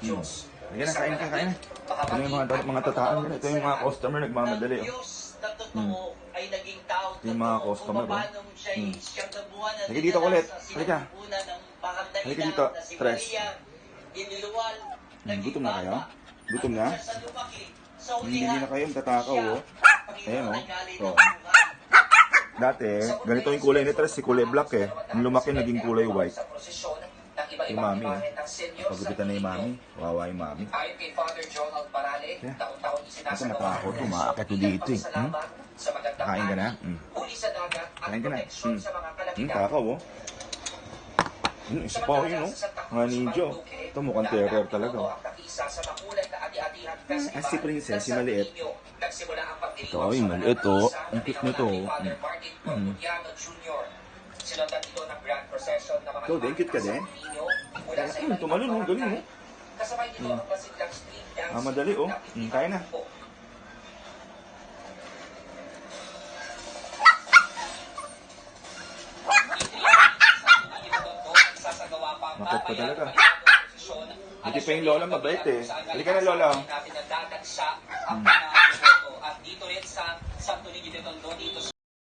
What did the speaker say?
Diyos. Sige na, kain ka, kain. Ito yung mga tataan nila. Ito yung mga customer nagmamadali. Diyos na totoo ay naging tao Ito yung mga customer. siyang nabuhan na Halika dito ulit. Halika. ng bakal na Halika dito. na si Tres. Maria, iniluwal, Gutom na kayo? Gutom na? sa lumaki, sa Hindi ulihan, na kayo tatakaw, oh. Ayan, oh. Oh. oh. Dati, ganito yung kulay ni Tres, si kulay black eh. Yung lumaki, naging kulay white. Yung mami, eh. Pagupitan na yung mami. Wawa yung mami. Ayon kay Father John Alparale, taon-taon Ito, matakot to. Maakit to dito, eh. Kain ka na? Huli sa dagat at Kain ka na? proteksyon sa mga kalabigan. Takaw, oh. Isa pa yun, oh. Mga ninja. Ito, mukhang terror talaga, oh. Si Princess, si maliit. Ito, yung maliit, oh. Ang cute nito, oh. Ikaw din, cute ka din? Tumalon, oh. Galing, oh. Madali, oh. Kaya na. Makot pa talaga. Hindi pa yung lola mabait eh. Halika na lola. At dito rin sa Santo Niño de Tondo, dito